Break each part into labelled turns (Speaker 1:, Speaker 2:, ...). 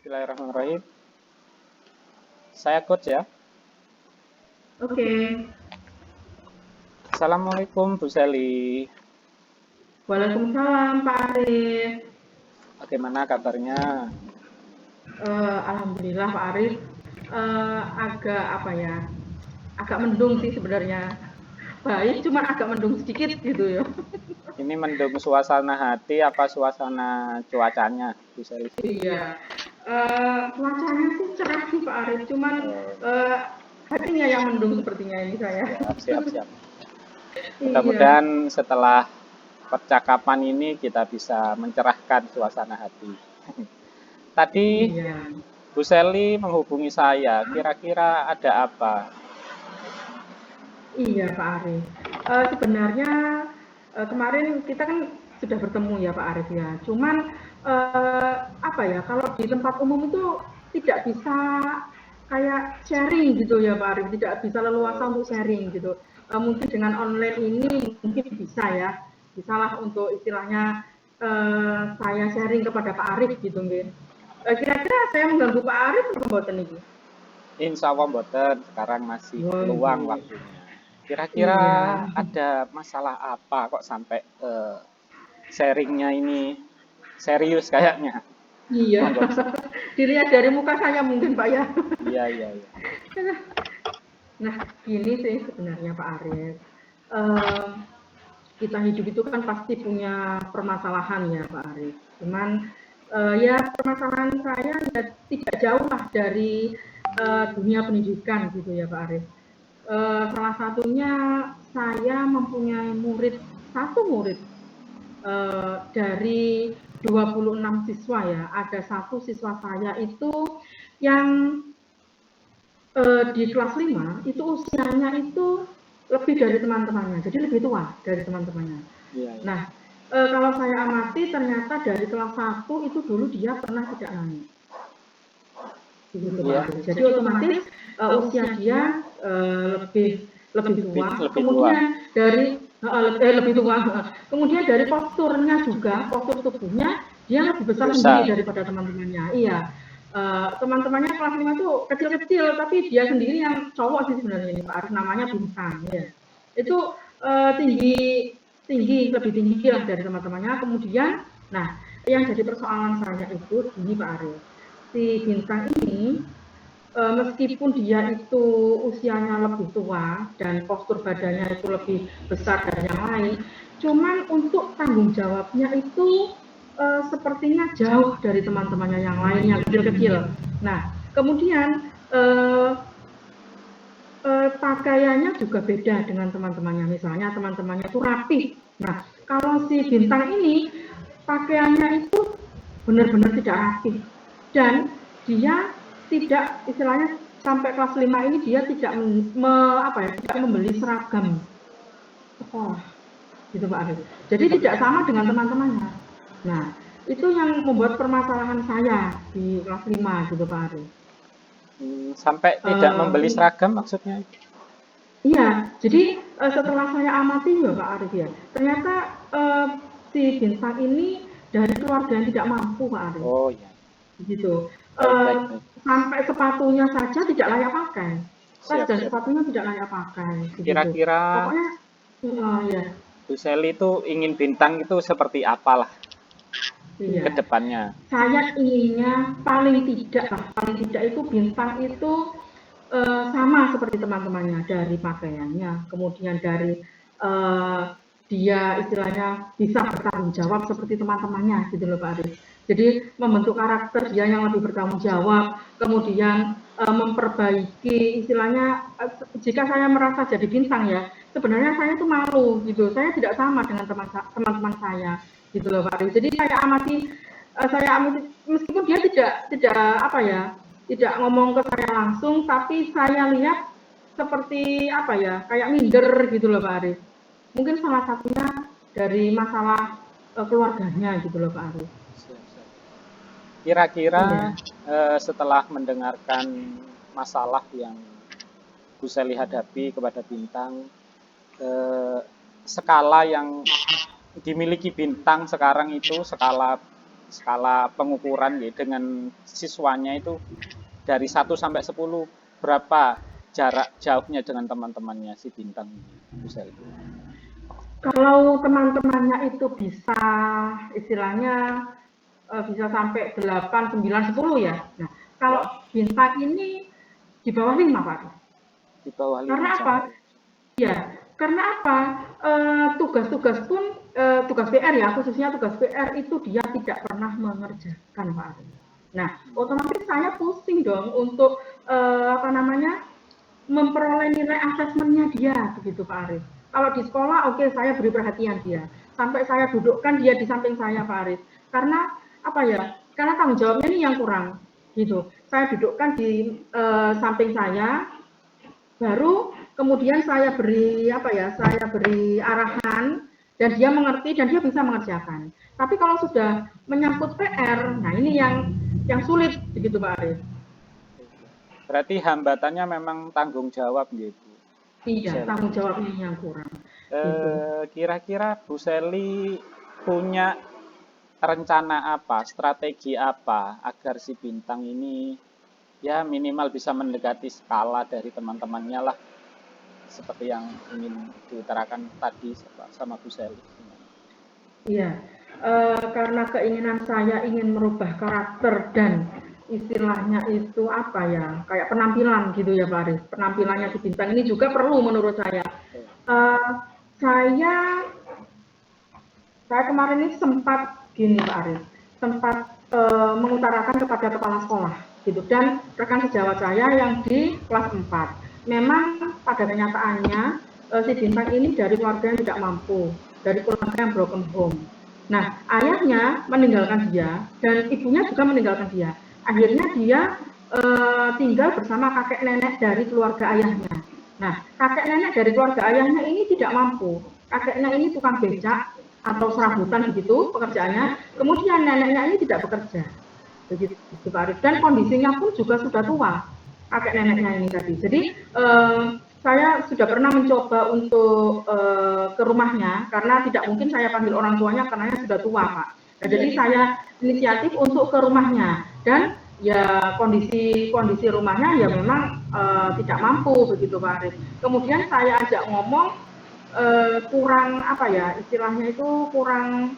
Speaker 1: Bismillahirrahmanirrahim. Saya coach ya.
Speaker 2: Oke,
Speaker 1: Assalamualaikum Bu Seli.
Speaker 2: Waalaikumsalam Pak Arif.
Speaker 1: Bagaimana kabarnya?
Speaker 2: Alhamdulillah Pak Arif. Agak apa ya? Agak mendung sih sebenarnya. Baik, cuma agak mendung sedikit gitu ya.
Speaker 1: Ini mendung suasana hati apa suasana cuacanya Bu Seli?
Speaker 2: Iya. Cuacanya sih cerah sih Pak Arif, cuman
Speaker 1: Oh,
Speaker 2: hatinya yang mendung sepertinya ini saya.
Speaker 1: siap.
Speaker 2: Iya,
Speaker 1: Mudah-mudahan setelah percakapan ini kita bisa mencerahkan suasana hati. Tadi
Speaker 2: iya.
Speaker 1: Bu Seli menghubungi saya, kira-kira ada apa?
Speaker 2: Iya Pak Arif. Sebenarnya kemarin kita kan sudah bertemu ya Pak Arif ya. Cuman apa ya, kalau di tempat umum itu tidak bisa kayak sharing gitu ya Pak Arif, tidak bisa leluasa
Speaker 1: Oh,
Speaker 2: untuk sharing gitu. Mungkin dengan online ini mungkin bisa ya, bisalah untuk istilahnya saya sharing kepada Pak Arif gitu nggih. Kira-kira saya mengganggu Pak Arif atau mboten iki?
Speaker 1: insya Allah mboten, sekarang masih
Speaker 2: Oh
Speaker 1: luang
Speaker 2: nggih.
Speaker 1: waktunya. Kira-kira
Speaker 2: Iya.
Speaker 1: ada masalah apa kok sampai sharingnya ini serius kayaknya?
Speaker 2: Iya,
Speaker 1: Monggo bisa.
Speaker 2: dilihat dari muka saya mungkin Pak ya.
Speaker 1: Iya.
Speaker 2: Nah, gini sih sebenarnya Pak Arif. Eh, kita hidup itu kan pasti punya permasalahan ya Pak Arif. Cuman ya permasalahan saya ya tidak jauh lah dari dunia pendidikan gitu ya Pak Arif. Salah satunya saya mempunyai satu murid dari 26 siswa ya, ada satu siswa saya itu yang di kelas 5 itu usianya itu lebih dari teman-temannya, jadi lebih tua dari teman-temannya.
Speaker 1: Iya.
Speaker 2: Nah, kalau saya amati ternyata dari kelas 1 itu dulu dia pernah tidak naik. Begitu Pak
Speaker 1: Iya,
Speaker 2: Arif. Jadi otomatis usia dia lebih lebih tua.
Speaker 1: lebih tua.
Speaker 2: Kemudian dari lebih tua. Kemudian dari posturnya juga, postur tubuhnya dia lebih besar sendiri
Speaker 1: Besar.
Speaker 2: daripada teman-temannya. Iya. Teman-temannya kelas 5 itu kecil-kecil, tapi dia sendiri yang cowok sih sebenarnya ini Pak Arif, namanya Bintang. Ya. Itu tinggi tinggi lebih tinggi lah dari teman-temannya. Kemudian, nah yang jadi persoalan saya itu gini Pak Arif, si Bintang ini meskipun dia itu usianya lebih tua dan postur badannya itu lebih besar dari yang lain, cuman untuk tanggung jawabnya itu sepertinya jauh dari teman-temannya yang lain yang kecil-kecil. Nah, kemudian pakaiannya juga beda dengan teman-temannya. Misalnya teman-temannya itu rapi. Nah, kalau si Bintang ini pakaiannya itu benar-benar tidak rapi. Dan dia tidak istilahnya sampai kelas 5 ini dia tidak tidak membeli seragam sekolah gitu Pak Arif. Jadi tidak sama dengan teman-temannya. Nah, itu yang membuat permasalahan saya di kelas 5 gitu Pak Arif.
Speaker 1: Sampai tidak membeli seragam maksudnya?
Speaker 2: Iya, jadi setelah saya amati ya Pak Arif ya, ternyata si Bintang ini dari keluarga yang tidak mampu Pak Arif.
Speaker 1: Oh iya.
Speaker 2: Gitu.
Speaker 1: Baik.
Speaker 2: Sampai sepatunya saja tidak layak pakai. Tas
Speaker 1: Siap.
Speaker 2: dan sepatunya tidak layak pakai. Begitu.
Speaker 1: Kira-kira
Speaker 2: Pokoknya, ya,
Speaker 1: Bu Seli itu ingin Bintang itu seperti apalah ke
Speaker 2: iya.
Speaker 1: depannya?
Speaker 2: Saya inginnya paling tidak itu Bintang itu sama seperti teman-temannya, dari pakaiannya, kemudian dari dia istilahnya bisa bertanggung jawab seperti teman-temannya gitu loh Pak Arif. Jadi membentuk karakter dia yang lebih bertanggung jawab, kemudian memperbaiki istilahnya jika saya merasa jadi Bintang ya, sebenarnya saya itu malu gitu. Saya tidak sama dengan teman-teman saya gitu loh Pak Arif. Jadi saya amati meskipun dia tidak apa ya, tidak ngomong ke saya langsung, tapi saya lihat seperti apa ya, kayak minder gitu loh Pak Arif. Mungkin salah satunya dari masalah keluarganya gitu loh Pak Arif.
Speaker 1: Siap. Kira-kira
Speaker 2: Iya.
Speaker 1: setelah mendengarkan masalah yang Bu Seli hadapi kepada Bintang, skala yang dimiliki Bintang sekarang itu skala skala pengukuran ya, dengan siswanya itu dari 1 sampai 10 berapa jarak jauhnya dengan teman-temannya si Bintang ini, Bu Selvi?
Speaker 2: Kalau teman-temannya itu bisa istilahnya bisa sampai 8, 9, 10 ya. Nah, kalau
Speaker 1: Ya,
Speaker 2: Bintang ini di bawah 5, Pak.
Speaker 1: di bawah 5
Speaker 2: Karena apa?
Speaker 1: sampai.
Speaker 2: Ya, karena apa? Tugas-tugas pun tugas PR ya, khususnya tugas PR itu dia tidak pernah mengerjakan, Pak. Nah, otomatis saya pusing dong untuk apa namanya? Memperoleh nilai asesmennya dia, begitu Pak Arif. Kalau di sekolah, oke, saya beri perhatian dia. Sampai saya dudukkan dia di samping saya, Pak Arif. Karena apa ya? Karena tanggung jawabnya ini yang kurang, gitu. Saya dudukkan di samping saya, baru kemudian saya beri apa ya? Saya beri arahan dan dia mengerti dan dia bisa mengerjakan. Tapi kalau sudah menyangkut PR, nah ini yang sulit, begitu Pak Arif.
Speaker 1: Berarti hambatannya memang tanggung jawab gitu.
Speaker 2: Iya, tanggung jawab ini yang kurang. Gitu.
Speaker 1: Kira-kira Bu Selly punya rencana apa, strategi apa agar si Bintang ini ya minimal bisa mendekati skala dari teman-temannya lah, seperti yang ingin diutarakan tadi sama Bu Selly?
Speaker 2: Iya, karena keinginan saya ingin merubah karakter dan istilahnya itu apa ya, kayak penampilan gitu ya Pak Aris. Penampilannya si Bintang ini juga perlu menurut saya. Uh, saya kemarin ini sempat gini Pak Aris, sempat mengutarakan kepada kepala sekolah gitu dan rekan sejawat saya yang di kelas 4. Memang pada kenyataannya si Bintang ini dari keluarga yang tidak mampu, dari keluarga yang broken home. Nah, ayahnya meninggalkan dia dan ibunya juga meninggalkan dia. Akhirnya dia tinggal bersama kakek nenek dari keluarga ayahnya. Nah, kakek nenek dari keluarga ayahnya ini tidak mampu. Kakeknya ini tukang becak atau serabutan begitu pekerjaannya. Kemudian neneknya ini tidak bekerja. Begitu Pak Arif. Dan kondisinya pun juga sudah tua, kakek neneknya ini tadi. Jadi saya sudah pernah mencoba untuk ke rumahnya karena tidak mungkin saya panggil orang tuanya karena sudah tua Pak. Nah, jadi saya inisiatif untuk ke rumahnya dan ya kondisi rumahnya ya memang tidak mampu begitu Pak Arif. Kemudian saya ajak ngomong kurang apa ya istilahnya itu kurang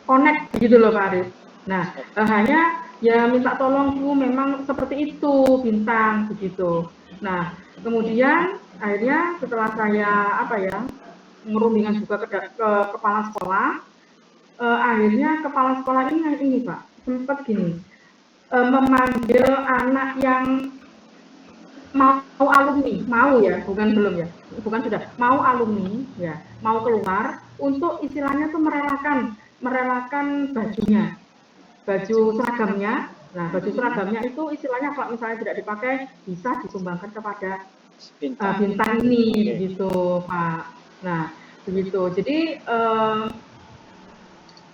Speaker 2: connect gitu loh Pak Arif. Nah hanya ya minta tolong Bu memang seperti itu Bintang begitu. Nah kemudian akhirnya setelah saya apa ya merundingan juga ke kepala sekolah, akhirnya kepala sekolah ini Pak sempat gini memanggil anak yang mau alumni, mau ya, bukan belum ya, bukan sudah, mau alumni ya, mau keluar untuk istilahnya tuh merelakan bajunya, baju seragamnya. Nah, baju seragamnya itu istilahnya kalau misalnya tidak dipakai bisa disumbangkan kepada Bintang ini, gitu Pak. Nah, begitu. Jadi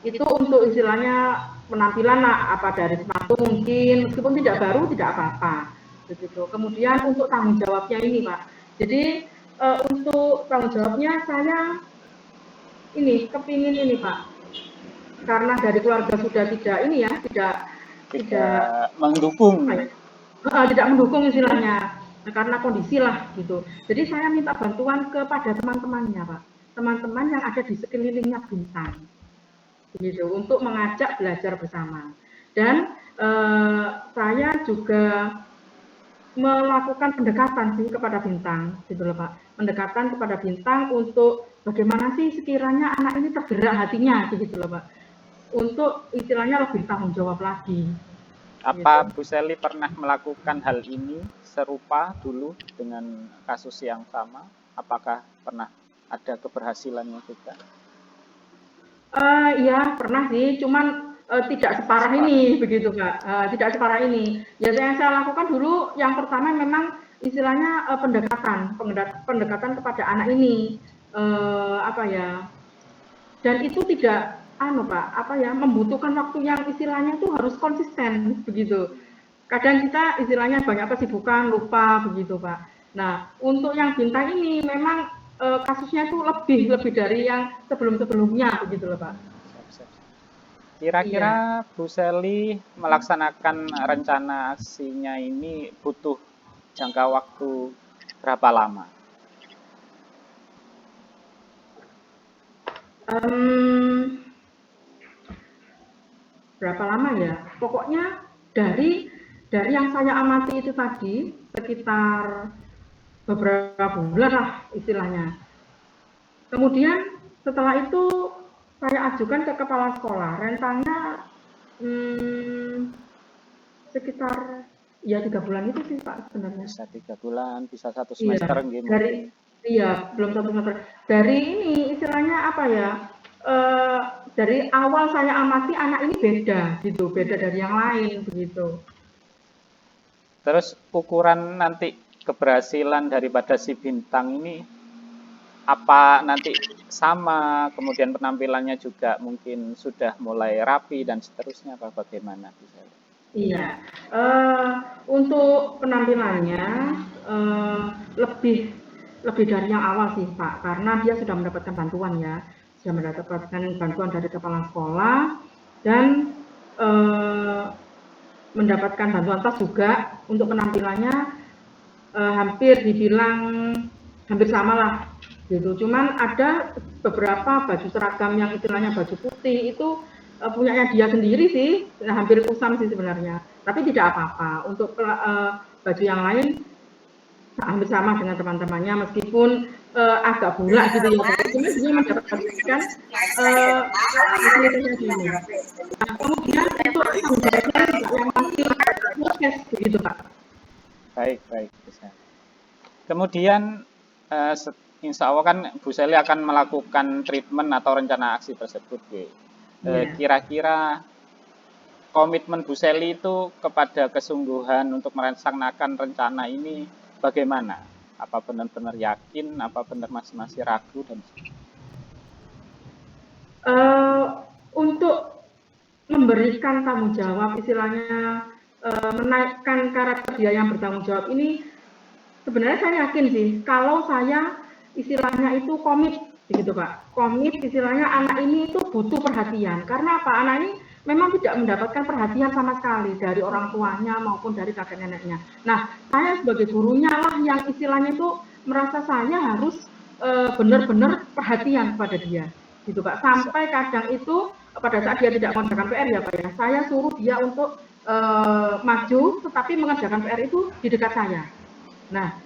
Speaker 2: itu untuk istilahnya penampilan lah, apa dari sepatu mungkin, meskipun tidak baru tidak apa-apa. Begitu. Kemudian untuk tanggung jawabnya ini Pak, jadi untuk tanggung jawabnya saya ini kepingin ini Pak, karena dari keluarga sudah tidak ini ya tidak
Speaker 1: mendukung,
Speaker 2: tidak mendukung istilahnya, karena kondisi lah gitu. Jadi saya minta bantuan kepada teman-temannya Pak, teman-teman yang ada di sekelilingnya Bintang, gitu, untuk mengajak belajar bersama. Dan saya juga melakukan pendekatan sih kepada Bintang, gitu loh Pak. Pendekatan kepada Bintang untuk bagaimana sih sekiranya anak ini tergerak hatinya, gitu loh Pak. Untuk istilahnya lebih tanggung jawab lagi.
Speaker 1: Apa gitu. Bu Selly pernah melakukan hal ini serupa dulu dengan kasus yang sama? Apakah pernah ada keberhasilannya juga?
Speaker 2: Iya pernah sih, cuman tidak separah ini begitu Kak, tidak separah ini. Ya yang saya lakukan dulu yang pertama memang istilahnya pendekatan kepada anak ini, apa ya, dan itu tidak Pak, apa ya, membutuhkan waktu yang istilahnya itu harus konsisten begitu. Kadang kita istilahnya banyak kesibukan, lupa begitu Pak. Nah untuk yang Bintang ini memang kasusnya itu lebih dari yang sebelum-sebelumnya begitu loh Pak. Iya.
Speaker 1: Kira-kira Bu Seli melaksanakan rencana aksinya ini butuh jangka waktu berapa lama?
Speaker 2: Em, berapa lama ya? Pokoknya dari yang saya amati itu tadi sekitar beberapa bulan lah istilahnya. Kemudian setelah itu saya ajukan ke kepala sekolah. Rentangnya hmm, sekitar ya 3 bulan itu sih Pak sebenarnya.
Speaker 1: Bisa 3 bulan, bisa 1 semester
Speaker 2: Iya,
Speaker 1: nggih
Speaker 2: dari
Speaker 1: mungkin.
Speaker 2: iya, belum satu semester. Dari ini istilahnya apa ya? Eh, dari awal saya amati anak ini beda gitu, beda dari yang lain begitu.
Speaker 1: Terus ukuran nanti keberhasilan daripada si bintang ini apa nanti sama, kemudian penampilannya juga mungkin sudah mulai rapi dan seterusnya apa bagaimana bisa?
Speaker 2: Iya, eh, untuk penampilannya eh, lebih lebih dari yang awal sih Pak, karena dia sudah mendapatkan bantuan ya, sudah mendapatkan bantuan dari kepala sekolah dan eh, mendapatkan bantuan tas juga untuk penampilannya hampir dibilang hampir sama lah gitu. Cuman ada beberapa baju seragam yang istilahnya baju putih itu punyanya dia sendiri sih, hampir kusam sih sebenarnya. Tapi tidak apa-apa. Untuk baju yang lain hampir sama dengan teman-temannya meskipun agak bulak gitu ya. Cuma dia mendapatkan fasilitasnya dulu. Nah, kemudian untuk tanggung jawabnya juga yang masih proses begitu Pak.
Speaker 1: Baik, baik bisa. Kemudian insya Allah kan Bu Seli akan melakukan treatment atau rencana aksi tersebut, Bu.
Speaker 2: Iya.
Speaker 1: Kira-kira komitmen Bu Seli itu kepada kesungguhan untuk melaksanakan rencana ini bagaimana? Apa benar-benar yakin? Apa benar masih ragu dan
Speaker 2: Eh, untuk memberikan tanggung jawab, istilahnya menaikkan karakter dia yang bertanggung jawab ini, sebenarnya saya yakin sih, kalau saya istilahnya itu komit, begitu Pak. Komit istilahnya anak ini itu butuh perhatian. Karena apa? Anak ini memang tidak mendapatkan perhatian sama sekali dari orang tuanya maupun dari kakek neneknya. Nah, saya sebagai gurunya lah yang istilahnya itu merasa saya harus benar-benar perhatian kepada dia gitu Pak.
Speaker 1: bisa?
Speaker 2: Sampai kadang itu pada saat dia tidak mengerjakan PR ya Pak ya, saya suruh dia untuk maju tetapi mengerjakan PR itu di dekat saya. Nah,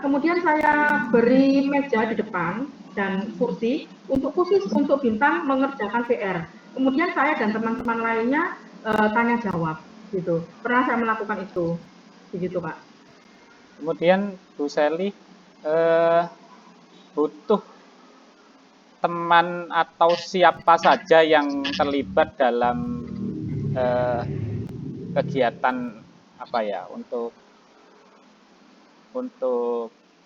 Speaker 2: kemudian saya beri meja di depan dan kursi untuk khusus untuk bintang mengerjakan PR. Kemudian saya dan teman-teman lainnya tanya jawab gitu. Pernah saya melakukan itu, begitu Pak.
Speaker 1: Kemudian Bu Seli butuh teman atau siapa saja yang terlibat dalam eh, kegiatan apa ya untuk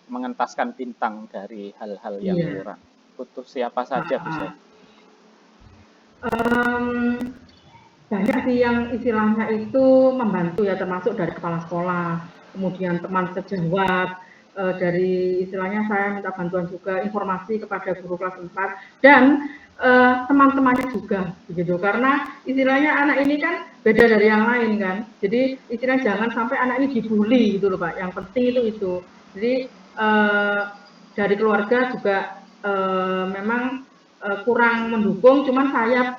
Speaker 1: mengentaskan bintang dari hal-hal yang
Speaker 2: Iya.
Speaker 1: kurang. Butuh siapa saja Bu Seli?
Speaker 2: Um, banyak sih yang istilahnya itu membantu ya, termasuk dari kepala sekolah, kemudian teman sejawat, dari istilahnya saya minta bantuan juga informasi kepada guru kelas 4 dan teman-temannya juga begitu. Karena istilahnya anak ini kan beda dari yang lain kan. Jadi istilahnya jangan sampai anak ini dibully gitu loh Pak. Yang penting itu. Jadi dari keluarga juga memang kurang mendukung, cuman saya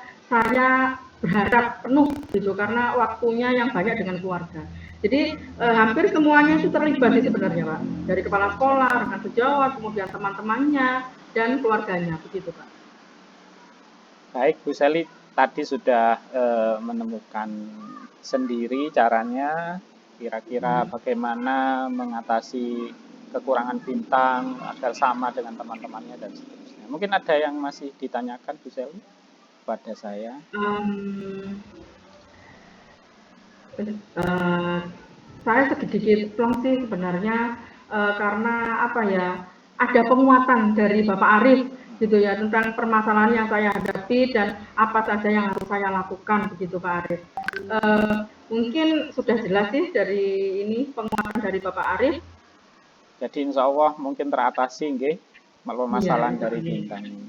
Speaker 2: berharap penuh gitu karena waktunya yang banyak dengan keluarga. Jadi hampir semuanya itu terlibat sih sebenarnya Pak. Dari kepala sekolah, rekan sejawat, kemudian teman-temannya dan keluarganya begitu Pak.
Speaker 1: Baik, Bu Seli tadi sudah menemukan sendiri caranya, kira-kira bagaimana mengatasi kekurangan bintang agar sama dengan teman-temannya dan seterusnya. Mungkin ada yang masih ditanyakan Bu Seli pada saya.
Speaker 2: Um, uh, saya sedikit plong sih sebenarnya karena apa ya ada penguatan dari Bapak Arief gitu ya tentang permasalahan yang saya hadapi dan apa saja yang harus saya lakukan begitu Pak Arief. Mungkin sudah jelas sih dari ini penguatan dari Bapak Arief.
Speaker 1: Jadi insya Allah mungkin teratasi, nggih. permasalahan
Speaker 2: Itu
Speaker 1: dari
Speaker 2: tadi.
Speaker 1: Bintang ini.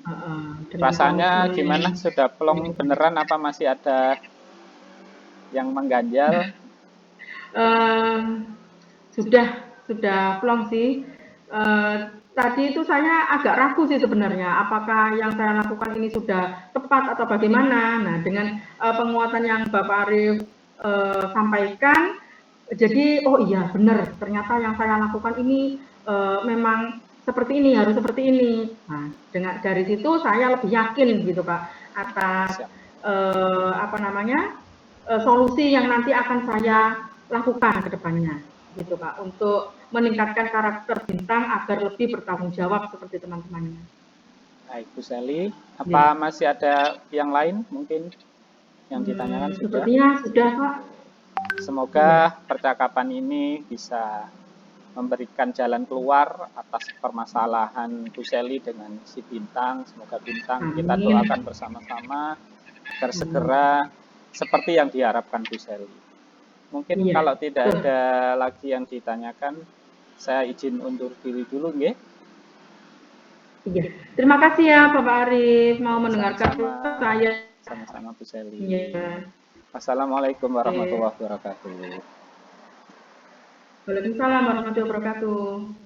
Speaker 2: Dengan
Speaker 1: Rasanya
Speaker 2: komitmen
Speaker 1: gimana?
Speaker 2: yang
Speaker 1: Sudah plong
Speaker 2: begitu baik.
Speaker 1: beneran apa masih ada yang mengganjal?
Speaker 2: Eee, sudah plong sih. Tadi itu saya agak ragu sih sebenarnya, apakah yang saya lakukan ini sudah tepat atau bagaimana. Nah, dengan, penguatan yang Bapak Arif, sampaikan, jadi, oh iya benar, ternyata yang saya lakukan ini, memang seperti ini, harus seperti ini. Nah, dari situ saya lebih yakin gitu, Kak, atas,
Speaker 1: Siap.
Speaker 2: apa namanya, solusi yang nanti akan saya lakukan ke depannya, gitu Pak, untuk meningkatkan karakter Bintang agar lebih bertanggung jawab seperti teman-temannya.
Speaker 1: Baik, Bu Sally. Apa
Speaker 2: Iya.
Speaker 1: masih ada yang lain mungkin yang ditanyakan sudah?
Speaker 2: Sepertinya sudah Pak.
Speaker 1: Semoga
Speaker 2: Iya.
Speaker 1: percakapan ini bisa memberikan jalan keluar atas permasalahan Bu Sally dengan si Bintang. Semoga Bintang kita
Speaker 2: Amin.
Speaker 1: doakan bersama-sama agar
Speaker 2: Amin.
Speaker 1: segera seperti yang diharapkan Bu Sally. Mungkin
Speaker 2: Iya,
Speaker 1: kalau tidak
Speaker 2: betul.
Speaker 1: ada lagi yang ditanyakan, saya izin undur diri dulu, nggih.
Speaker 2: Iya. Terima kasih ya Bapak Arif mau
Speaker 1: Ya,
Speaker 2: mendengarkan
Speaker 1: sama-sama.
Speaker 2: saya.
Speaker 1: Sama-sama Bu Sally.
Speaker 2: Iya.
Speaker 1: Wassalamualaikum
Speaker 2: Oke.
Speaker 1: warahmatullahi wabarakatuh.
Speaker 2: Waalaikumsalam warahmatullahi wabarakatuh.